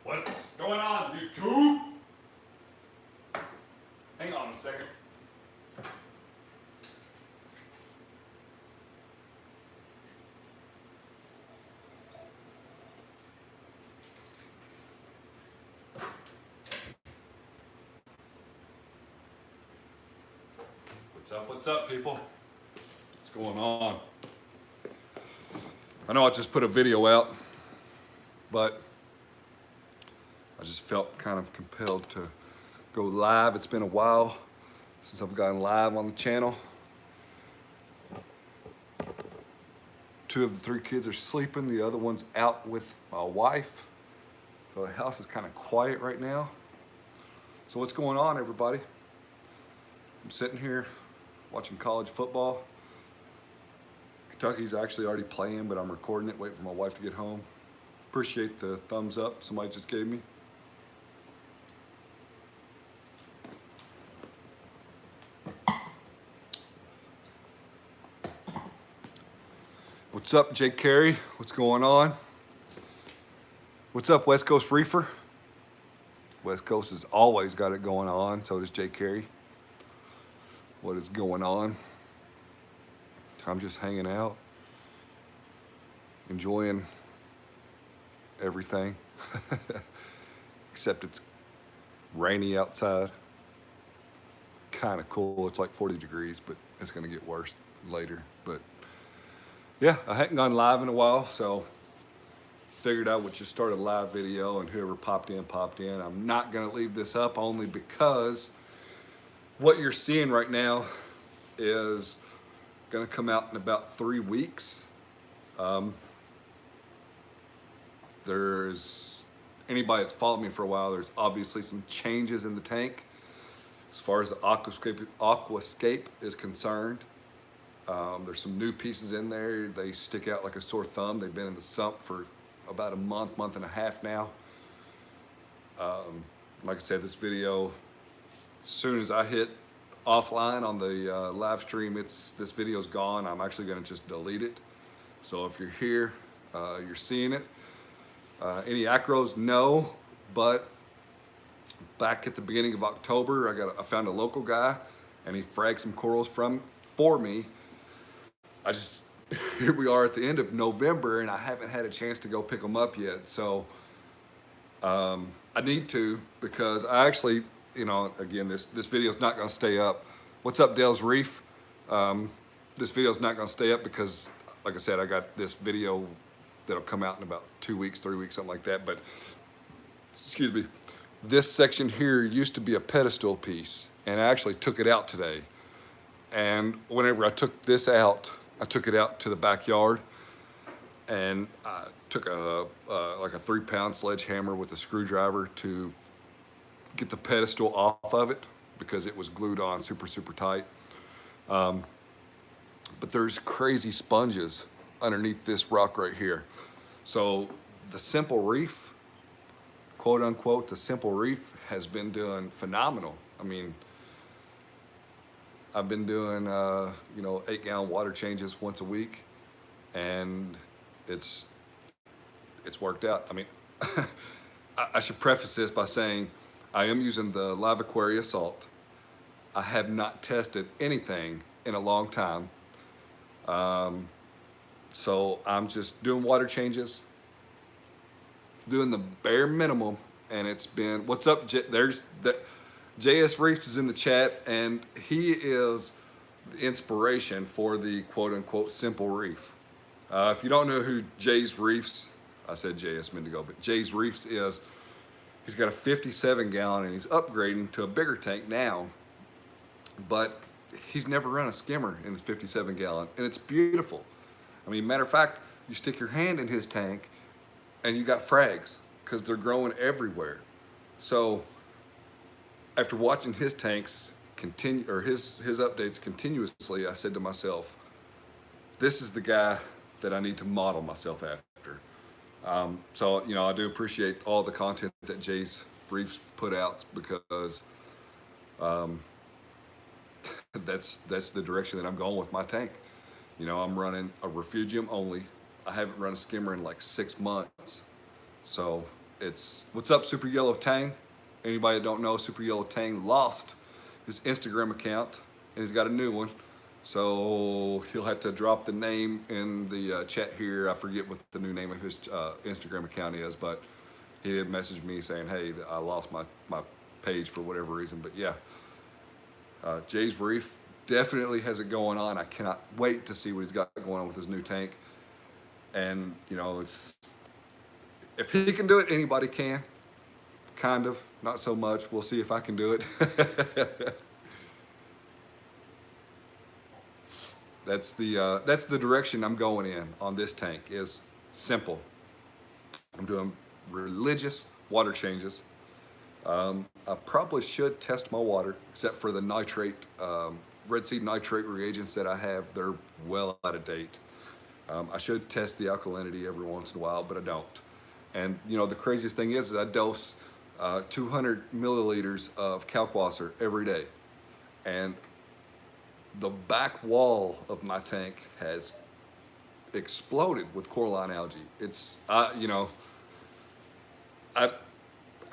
What's going on, YouTube? Hang on a second. What's up, people? What's going on? I know I just put a video out, but I just felt kind of compelled to go live. It's been a while since I've gone live on the channel. 2 of the 3 kids are sleeping. The other one's out with my wife. So the house is kind of quiet right now. So what's going on, everybody? I'm sitting here watching college football. Kentucky's actually already playing, but I'm recording it, waiting for my wife to get home. Appreciate the thumbs up somebody just gave me. What's up, Jake Carey? What's going on? What's up, West Coast Reefer? West Coast has always got it going on, so does Jake Carey. What is going on? I'm just hanging out, enjoying everything, except it's rainy outside. Kind of cool. It's like 40 degrees, but it's going to get worse later. But yeah, I hadn't gone live in a while, so figured I would just start a live video, and whoever popped in, popped in. I'm not going to leave this up only because what you're seeing right now is going to come out in about 3 weeks. There's anybody that's followed me for a while, there's obviously some changes in the tank as far as the aquascape is concerned. There's some new pieces in there. They stick out like a sore thumb. They've been in the sump for about a month and a half now. Like I said, this video, as soon as I hit offline on the live stream, this video's gone. I'm actually going to just delete it. So if you're here, you're seeing it. Any acros? No, but back at the beginning of October, I found a local guy, and he fragged some corals for me. Here we are at the end of November, and I haven't had a chance to go pick them up yet. So I need to, because I actually, again, this video's not going to stay up. What's up, Dale's Reef? This video's not going to stay up because, like I said, I got this video that'll come out in about 2 weeks, 3 weeks, something like that. But excuse me, this section here used to be a pedestal piece, and I actually took it out today. And whenever I took this out, I took it out to the backyard, and I took like a 3-pound sledgehammer with a screwdriver to get the pedestal off of it because it was glued on super tight. But there's crazy sponges underneath this rock right here. So the Simple Reef, quote unquote, the Simple Reef has been doing phenomenal. I mean, I've been doing 8-gallon water changes once a week, and it's worked out. I mean, I should preface this by saying I am using the Live Aquaria salt. I have not tested anything in a long time. So I'm just doing water changes, doing the bare minimum, and it's been, what's up, there's the JS Reefs is in the chat, and he is the inspiration for the quote-unquote Simple Reef. If you don't know who Jay's Reefs, I said JS Mendigo, but Jay's Reefs is, he's got a 57-gallon, and he's upgrading to a bigger tank now, but he's never run a skimmer in his 57-gallon, and it's beautiful. I mean, matter of fact, you stick your hand in his tank, and you got frags, because they're growing everywhere. So after watching his tanks continue, or his updates continuously, I said to myself, this is the guy that I need to model myself after. So I do appreciate all the content that Jay's Reefs put out, because that's the direction that I'm going with my tank. I'm running a refugium only. I haven't run a skimmer in like 6 months. So It's what's up, Super Yellow Tang. Anybody that don't know, Super Yellow Tang lost his Instagram account and he's got a new one. So he'll have to drop the name in the chat here. I forget what the new name of his Instagram account is, but he did message me saying, hey, I lost my page for whatever reason. But yeah, Jay's Reef definitely has it going on. I cannot wait to see what he's got going on with his new tank. And, you know, if he can do it, anybody can. Kind of, not so much. We'll see if I can do it. That's the direction I'm going in on this tank. Is simple. I'm doing religious water changes. I probably should test my water, except for the nitrate, Red Seed nitrate reagents that I have. They're well out of date. I should test the alkalinity every once in a while, but I don't. And you know, the craziest thing is I dose 200 milliliters of Kalkwasser every day. And the back wall of my tank has exploded with coralline algae. It's, you know, I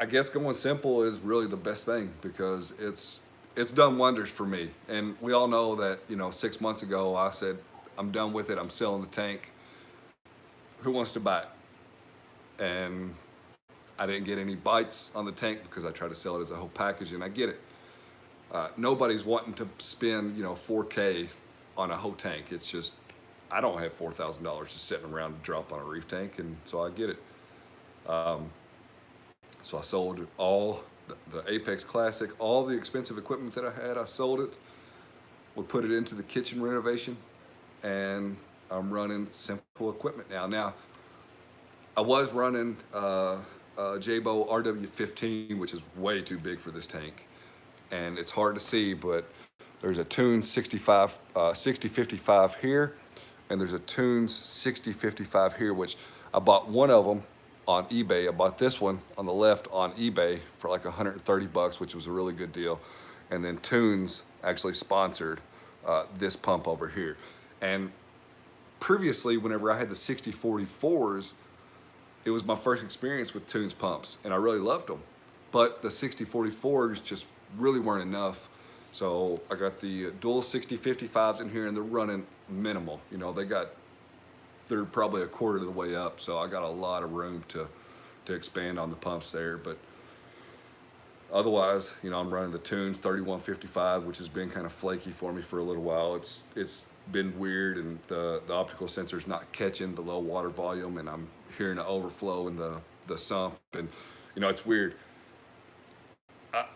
guess going simple is really the best thing because it's done wonders for me. And we all know that, you know, 6 months ago I said, I'm done with it. I'm selling the tank. Who wants to buy it? And I didn't get any bites on the tank because I tried to sell it as a whole package, and I get it. Nobody's wanting to spend, you know, $4K on a whole tank. It's just, I don't have $4,000 just sitting around to drop on a reef tank, and so I get it. So I sold all the Apex Classic, all the expensive equipment that I had, I sold it. We put it into the kitchen renovation, and I'm running simple equipment now. Now, I was running Jaybo RW15, which is way too big for this tank. And it's hard to see, but there's a Tunes 6055 here, and there's a Tunes 6055 here, which I bought one of them on eBay. I bought this one on the left on eBay for like 130 bucks, which was a really good deal. And then Tunes actually sponsored this pump over here. And previously, whenever I had the 6044s, it was my first experience with Tunes pumps, and I really loved them. But the 6044s just really weren't enough. So I got the dual 6055s in here, and they're running minimal. You know, they're probably a quarter of the way up, so I got a lot of room to expand on the pumps there. But otherwise, you know, I'm running the Tunes 3155, which has been kind of flaky for me for a little while. It's been weird, and the optical sensor's not catching the low water volume, and I'm hearing the overflow in the sump, and you know, it's weird.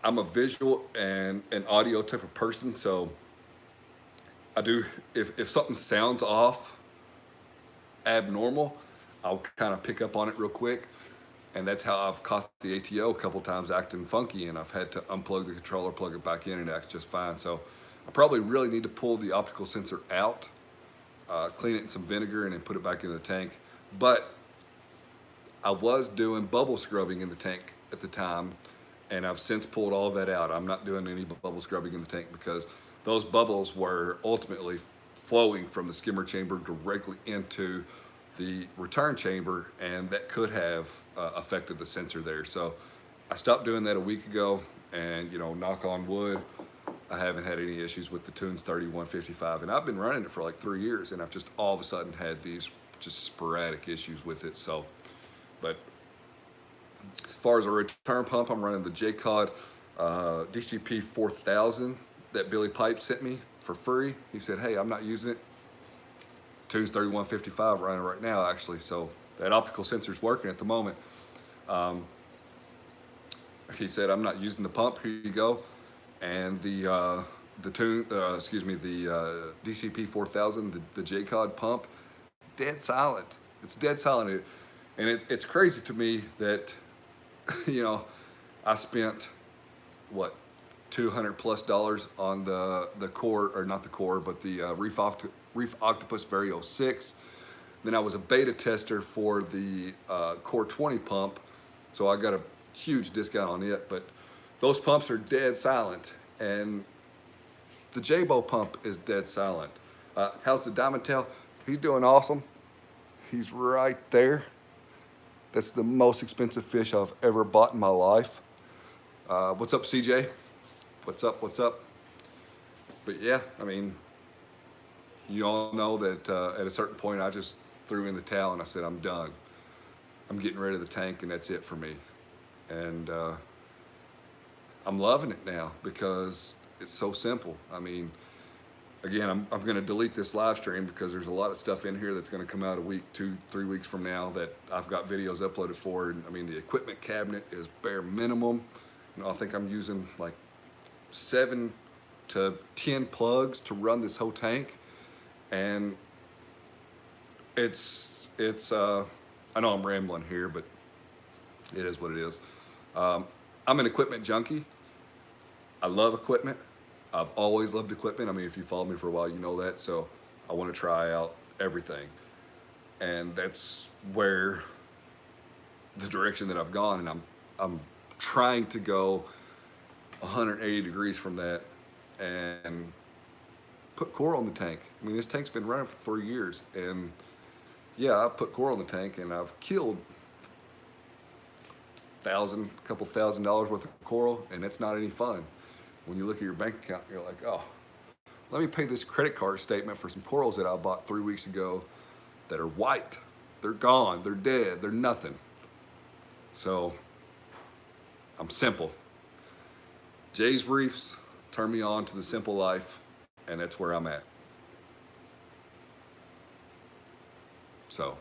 I'm a visual and an audio type of person, so I do, if something sounds off, abnormal, I'll kind of pick up on it real quick. And that's how I've caught the ATO a couple times acting funky, and I've had to unplug the controller, plug it back in, and it acts just fine. So I probably really need to pull the optical sensor out, clean it in some vinegar, and then put it back in the tank. But I was doing bubble scrubbing in the tank at the time, and I've since pulled all that out. I'm not doing any bubble scrubbing in the tank because those bubbles were ultimately flowing from the skimmer chamber directly into the return chamber, and that could have affected the sensor there. So I stopped doing that a week ago, and you know, knock on wood, I haven't had any issues with the Tunes 3155, and I've been running it for like 3 years, and I've just all of a sudden had these just sporadic issues with it. So, but as far as a return pump, I'm running the J-Cod DCP 4000 that Billy Pipe sent me for free. He said, hey, I'm not using it. Tunes 3155 running right now, actually. So that optical sensor's working at the moment. He said, I'm not using the pump. Here you go. And the DCP 4000, the J-Cod pump, dead silent. It's dead silent. It's crazy to me that, you know, I spent, what, $200+ on the core, or not the core, but the Reef Octopus Vario 6. Then I was a beta tester for the Core 20 pump, so I got a huge discount on it. But those pumps are dead silent, and the Jaybo pump is dead silent. How's the Diamond Tail? He's doing awesome. He's right there. That's the most expensive fish I've ever bought in my life. What's up, CJ? What's up? What's up? But yeah, I mean, you all know that at a certain point, I just threw in the towel and I said, I'm done. I'm getting rid of the tank, and that's it for me. And I'm loving it now because it's so simple. I mean, again, I'm going to delete this live stream because there's a lot of stuff in here that's going to come out a week, 2-3 weeks from now that I've got videos uploaded for. And I mean, the equipment cabinet is bare minimum. You know, I think I'm using like 7 to 10 plugs to run this whole tank. And I know I'm rambling here, but it is what it is. I'm an equipment junkie. I love equipment. I've always loved equipment. I mean, if you followed me for a while, you know that. So I want to try out everything. And that's where the direction that I've gone. And I'm trying to go 180 degrees from that and put coral in the tank. I mean, this tank's been running for 3 years. And yeah, I've put coral in the tank and I've killed couple $1,000 worth of coral, and it's not any fun. When you look at your bank account, you're like, oh, let me pay this credit card statement for some corals that I bought 3 weeks ago that are white. They're gone, they're dead, they're nothing. So I'm simple. Jay's Reefs turned me on to the simple life, and that's where I'm at. So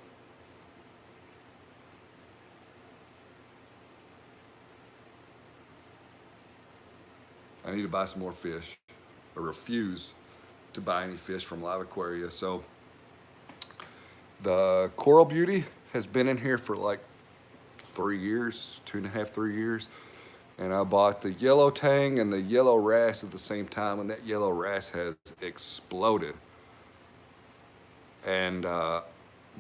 I need to buy some more fish. I refuse to buy any fish from Live Aquaria. So the Coral Beauty has been in here for like 3 years, 2.5, 3 years. And I bought the yellow tang and the yellow wrasse at the same time, and that yellow wrasse has exploded. And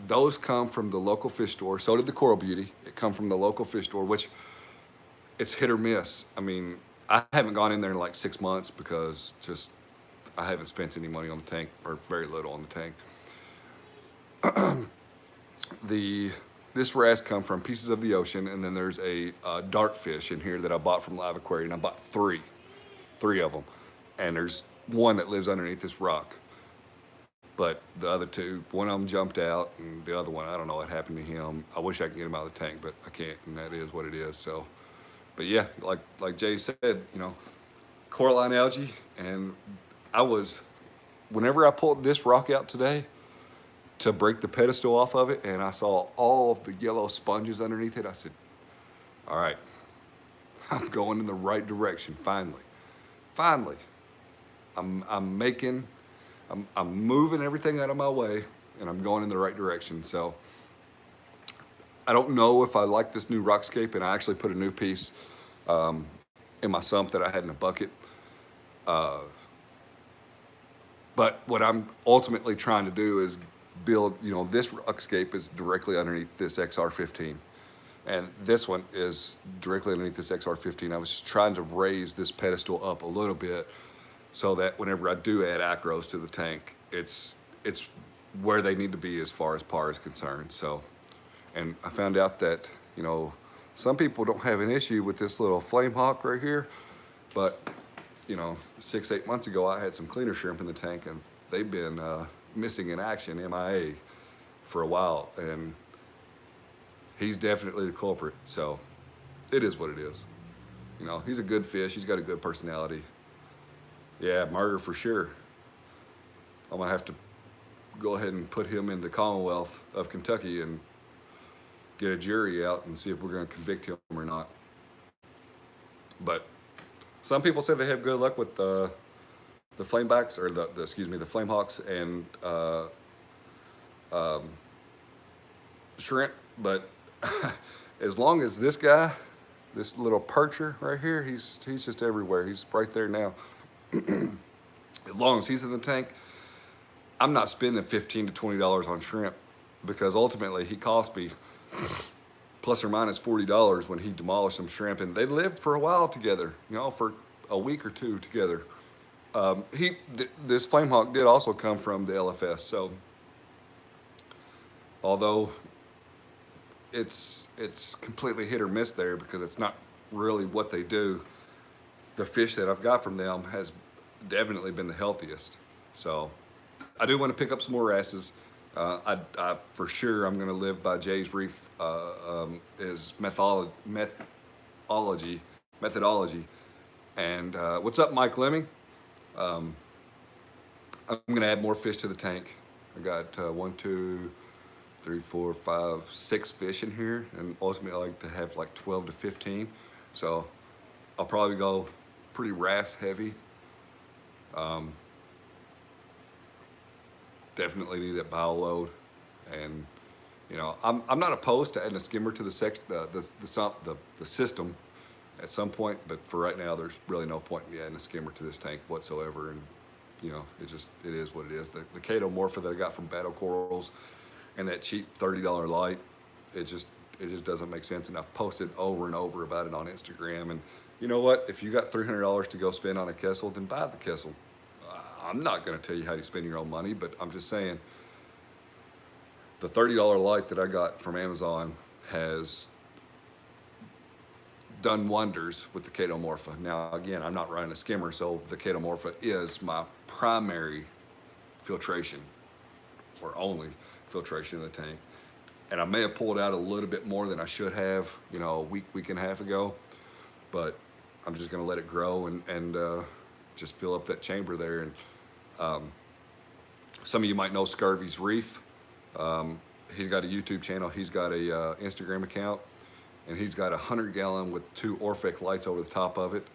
those come from the local fish store. So did the Coral Beauty. It come from the local fish store, which it's hit or miss. I mean, I haven't gone in there in like 6 months because just I haven't spent any money on the tank, or very little on the tank. This wrasse come from Pieces of the Ocean, and then there's a dark fish in here that I bought from Live Aquarium. I bought three of them, and there's one that lives underneath this rock. But the other two, one of them jumped out, and the other one, I don't know what happened to him. I wish I could get him out of the tank, but I can't, and that is what it is. So, but yeah, like Jay said, you know, coralline algae, and whenever I pulled this rock out today to break the pedestal off of it, and I saw all of the yellow sponges underneath it, I said, all right, I'm going in the right direction, finally. Finally, I'm moving everything out of my way, and I'm going in the right direction. So I don't know if I like this new rockscape, and I actually put a new piece in my sump that I had in a bucket. But what I'm ultimately trying to do is build, you know, this rockscape is directly underneath this XR15. And this one is directly underneath this XR15. I was just trying to raise this pedestal up a little bit so that whenever I do add acros to the tank, it's where they need to be as far as par is concerned. So, and I found out that, you know, some people don't have an issue with this little flame hawk right here, but, you know, 6-8 months ago, I had some cleaner shrimp in the tank, and they've been missing in action, MIA, for a while, and he's definitely the culprit. So it is what it is. You know, he's a good fish. He's got a good personality. Yeah, murder for sure. I'm gonna have to go ahead and put him in the Commonwealth of Kentucky and get a jury out and see if we're gonna convict him or not. But some people say they have good luck with the flamebacks, or the flame hawks and shrimp. But as long as this guy, this little percher right here, he's just everywhere. He's right there now. As long as he's in the tank, I'm not spending $15 to $20 on shrimp, because ultimately he cost me plus or minus $40 when he demolished some shrimp, and they lived for a while together, you know, for a week or two together. This flame hawk did also come from the LFS, so although it's completely hit or miss there because it's not really what they do. The fish that I've got from them has definitely been the healthiest. So I do want to pick up some more wrasses. I for sure I'm going to live by Jay's Reef is methodology. And what's up, Mike Lemming? I'm going to add more fish to the tank. I got 1, 2, 3, 4, 5, 6 fish in here, and ultimately I like to have like 12 to 15. So I'll probably go pretty wrasse heavy. Definitely need that bow load, and you know I'm not opposed to adding a skimmer to the system at some point, but for right now there's really no point in me adding a skimmer to this tank whatsoever. And you know it is what it is. The Chaeto Morpha that I got from Battle Corals and that cheap $30 light, it just doesn't make sense. And I've posted over and over about it on Instagram. And you know what? If you got $300 to go spend on a Kessel, then buy the Kessel. I'm not going to tell you how you spend your own money, but I'm just saying the $30 light that I got from Amazon has done wonders with the Chaeto Morpha. Now, again, I'm not running a skimmer, so the Chaeto Morpha is my primary filtration, or only filtration in the tank. And I may have pulled out a little bit more than I should have, you know, a week and a half ago, but I'm just going to let it grow and just fill up that chamber there. And some of you might know Scurvy's Reef. He's got a YouTube channel. He's got a Instagram account, and he's got a 100-gallon with 2 Orphec lights over the top of it.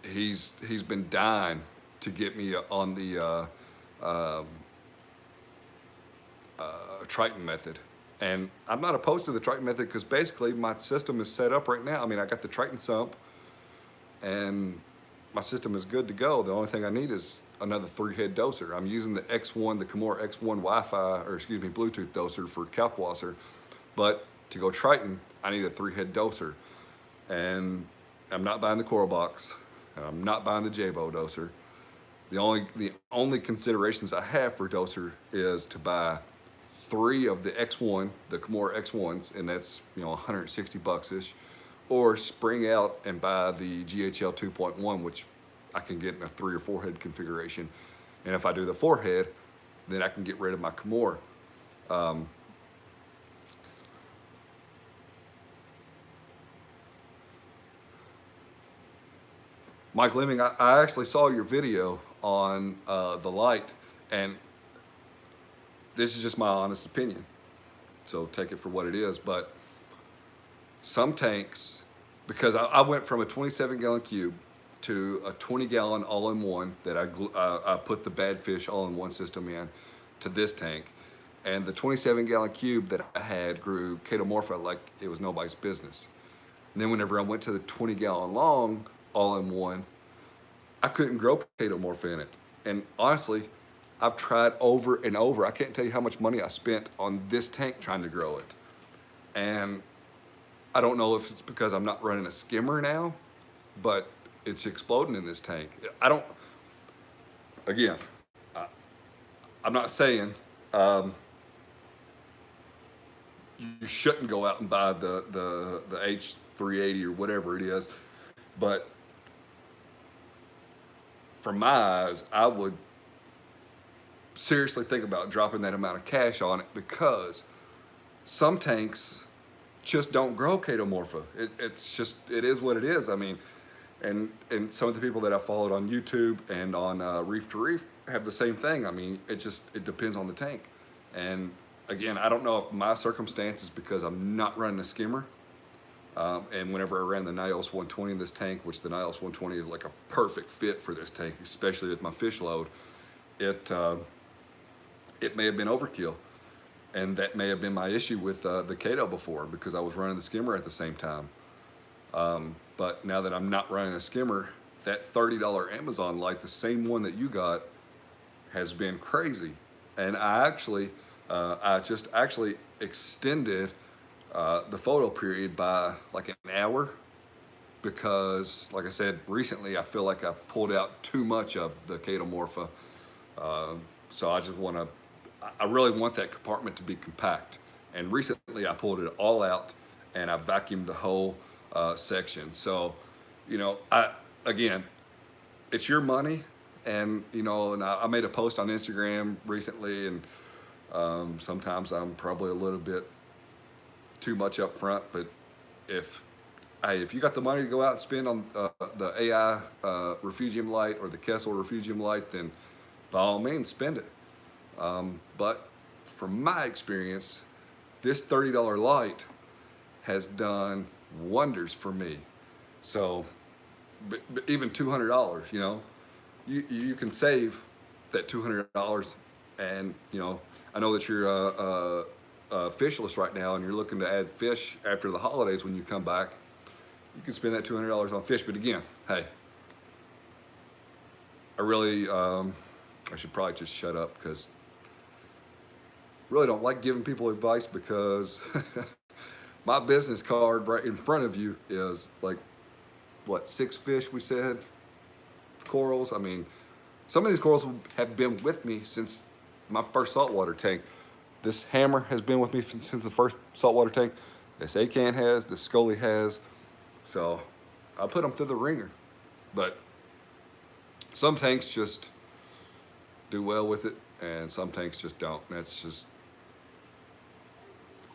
He's been dying to get me on the Triton method. And I'm not opposed to the Triton method because basically my system is set up right now. I mean, I got the Triton sump and my system is good to go. The only thing I need is another 3-head doser. I'm using the X1, the Komore X1 Bluetooth doser for Kalkwasser. But to go Triton, I need a 3-head doser. And I'm not buying the Coral Box. And I'm not buying the Jabo doser. The only considerations I have for doser is to buy 3 of the X1, the Komore X1s, and that's, you know, $160-ish, or spring out and buy the GHL 2.1, which I can get in a 3 or 4 head configuration. And if I do the 4 head, then I can get rid of my Komore. Mike Lemming, I actually saw your video on the light, and this is just my honest opinion, so take it for what it is. But some tanks, because I went from a 27-gallon cube to a 20-gallon all-in-one that I put the Bad Fish all-in-one system in to this tank, and the 27-gallon cube that I had grew Chaeto Morpha like it was nobody's business. And then whenever I went to the 20-gallon long all-in-one, I couldn't grow Chaeto Morpha in it. And honestly, I've tried over and over. I can't tell you how much money I spent on this tank trying to grow it. And I don't know if it's because I'm not running a skimmer now, but it's exploding in this tank. Again, I'm not saying you shouldn't go out and buy the H380 or whatever it is, but from my eyes, I would seriously think about dropping that amount of cash on it, because some tanks just don't grow Chaeto Morpha. It is what it is. I mean, and some of the people that I followed on YouTube and on Reef to Reef have the same thing. I mean, it depends on the tank. And again, I don't know if my circumstance is because I'm not running a skimmer. And whenever I ran the Nyos 120 in this tank, which the Nyos 120 is like a perfect fit for this tank, especially with my fish load, it may have been overkill. And that may have been my issue with the Chaeto before, because I was running the skimmer at the same time. But now that I'm not running a skimmer, that $30 Amazon light, the same one that you got, has been crazy. And I just actually extended the photo period by like an hour, because like I said, recently I feel like I pulled out too much of the Chaeto Morpha. So I really want that compartment to be compact. And recently I pulled it all out and I vacuumed the whole section. So, again, it's your money. And, and I made a post on Instagram recently, and sometimes I'm probably a little bit too much up front, but if if you got the money to go out and spend on the AI Refugium light or the Kessel Refugium light, then by all means spend it. But from my experience, this $30 light has done wonders for me. So, but even $200, you can save that $200, and I know that you're a fishless right now, and you're looking to add fish after the holidays when you come back. You can spend that $200 on fish. But again, hey, I should probably just shut up, because I really don't like giving people advice, because my business card right in front of you is like, what, 6 fish we said? Corals. I mean, some of these corals have been with me since my first saltwater tank. This hammer has been with me since the first saltwater tank. This acan has, this Scully has. So I put them through the ringer. But some tanks just do well with it, and some tanks just don't. That's just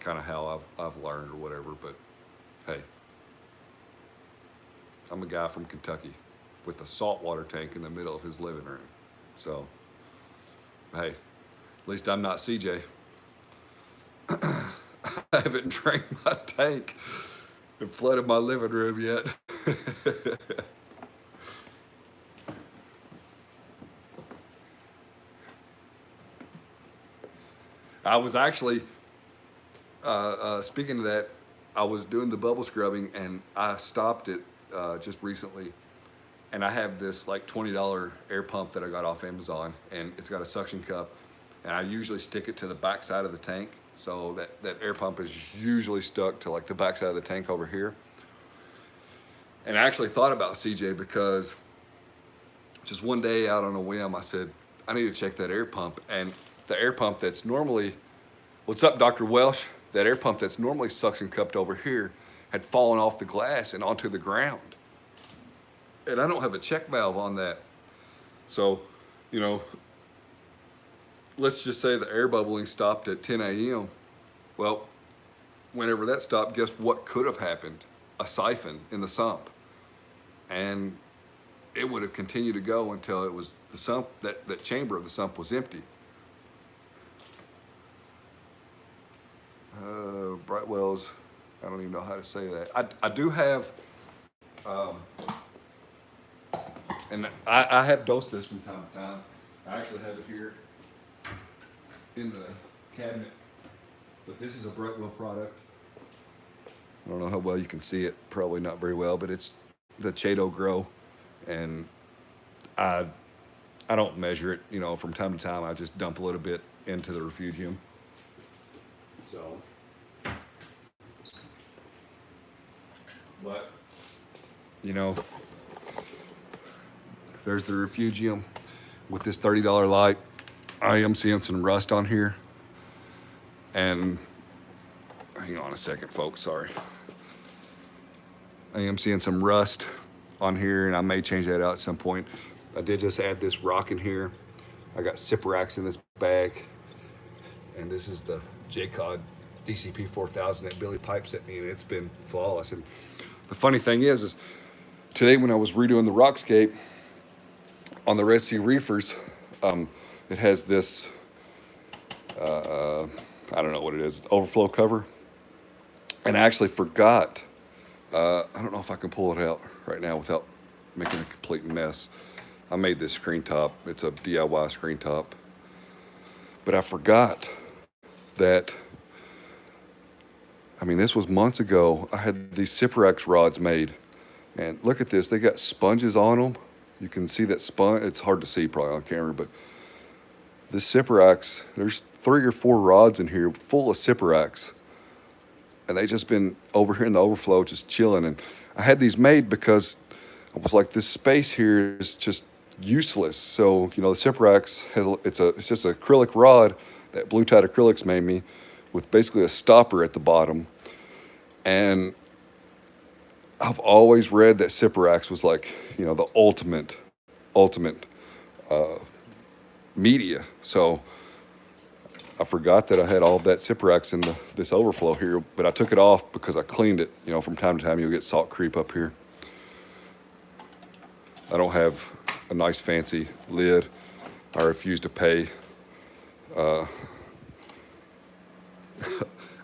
kind of how I've learned or whatever. But hey, I'm a guy from Kentucky with a saltwater tank in the middle of his living room. So, hey, at least I'm not CJ. I haven't drained my tank and flooded my living room yet. I was actually, speaking of that, I was doing the bubble scrubbing, and I stopped it just recently. And I have this like $20 air pump that I got off Amazon, and it's got a suction cup, and I usually stick it to the back side of the tank. So that air pump is usually stuck to like the back side of the tank over here. And I actually thought about CJ, because just one day out on a whim, I said, I need to check that air pump. And the air pump that's normally, what's up, Dr. Welsh? That air pump that's normally suction cupped over here had fallen off the glass and onto the ground. And I don't have a check valve on that. So, let's just say the air bubbling stopped at 10 a.m. Well, whenever that stopped, guess what could have happened? A siphon in the sump. And it would have continued to go until it was the sump, that chamber of the sump was empty. Brightwell's, I don't even know how to say that. I do have, and I have dosed this from time to time. I actually have it here in the cabinet, but this is a Brightwell product. I don't know how well you can see it, probably not very well, but it's the Chaeto Grow, and I don't measure it, from time to time. I just dump a little bit into the Refugium. So, but, there's the Refugium with this $30 light. I am seeing some rust on here. And hang on a second, folks, sorry. I am seeing some rust on here, and I may change that out at some point. I did just add this rock in here. I got Cyperax in this bag. And this is the J-Cod DCP 4000 that Billy Pipe sent me, and it's been flawless. And the funny thing is today when I was redoing the Rockscape on the Red Sea Reefers, it has this, I don't know what it is, it's overflow cover. And I actually forgot, I don't know if I can pull it out right now without making a complete mess. I made this screen top. It's a DIY screen top. But I forgot that, this was months ago. I had these Cyperax rods made. And look at this, they got sponges on them. You can see that sponge, it's hard to see probably on camera, but this Cyperax, there's 3 or 4 rods in here full of Cyperax. And they just been over here in the overflow just chilling. And I had these made because I was like, this space here is just useless. So, the Cyperax it's just an acrylic rod that Blue Tide Acrylics made me with basically a stopper at the bottom. And I've always read that Syparax was like, you know, the ultimate media. So I forgot that I had all of that Syparax in this overflow here, but I took it off because I cleaned it. You know, from time to time you'll get salt creep up here. I don't have a nice fancy lid. I refuse to pay.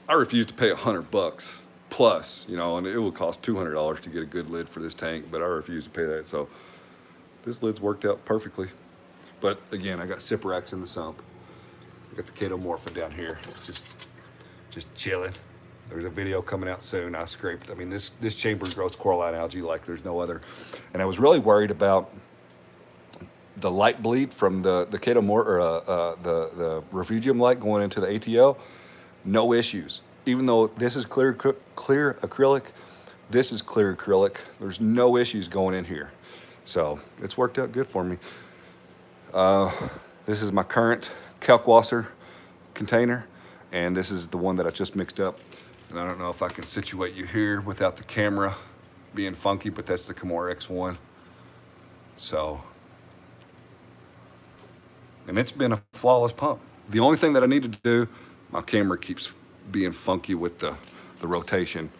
I refuse to pay $100 plus, you know, and it would cost $200 to get a good lid for this tank, but I refuse to pay that. So this lid's worked out perfectly. But again, I got Syparax in the sump. I got the Chaetomorpha down here, just chilling. There's a video coming out soon. I scraped. I mean, this chamber grows coralline algae like there's no other. And I was really worried about the light bleed from the Chaetomorpha, or the refugium light going into the ATL. No issues. Even though this is clear acrylic, this is clear acrylic. There's no issues going in here. So it's worked out good for me. This is my current Kalkwasser container, and this is the one that I just mixed up. And I don't know if I can situate you here without the camera being funky, but that's the Chemours X1. So, and it's been a flawless pump. The only thing that I need to do, my camera keeps being funky with the rotation,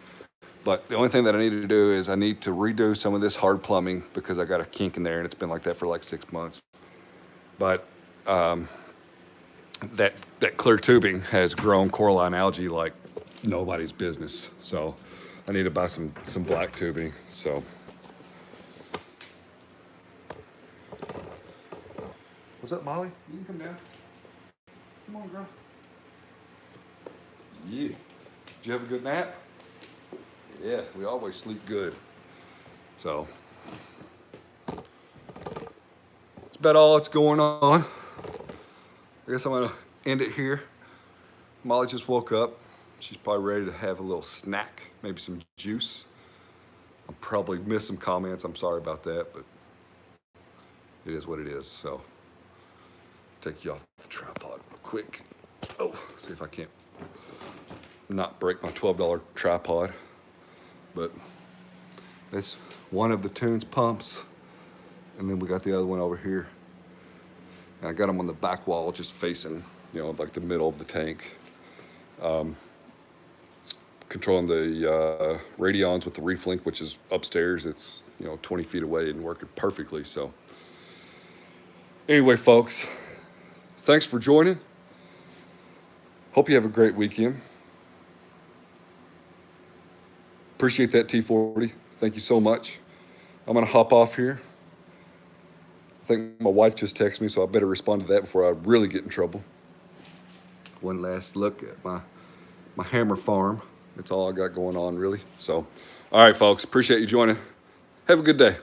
but the only thing that I need to do is I need to redo some of this hard plumbing because I got a kink in there and it's been like that for like 6 months. But that clear tubing has grown coralline algae like nobody's business. So I need to buy some black tubing. So what's up, Molly? You can come down. Come on, girl. Yeah. Did you have a good nap? Yeah, we always sleep good. So that's about all that's going on. I guess I'm gonna end it here. Molly just woke up. She's probably ready to have a little snack, maybe some juice. I'll probably miss some comments. I'm sorry about that, but it is what it is. So take you off the tripod real quick. Oh, see if I can't not break my $12 tripod. But that's one of the Tunes pumps. And then we got the other one over here. And I got them on the back wall, just facing, you know, like the middle of the tank. Controlling the radions with the Reef Link, which is upstairs. It's, you know, 20 feet away and working perfectly. So anyway, folks, thanks for joining. Hope you have a great weekend. Appreciate that, T40. Thank you so much. I'm gonna hop off here. I think my wife just texted me, so I better respond to that before I really get in trouble. One last look at my hammer farm. That's all I got going on, really. So, all right, folks, appreciate you joining. Have a good day.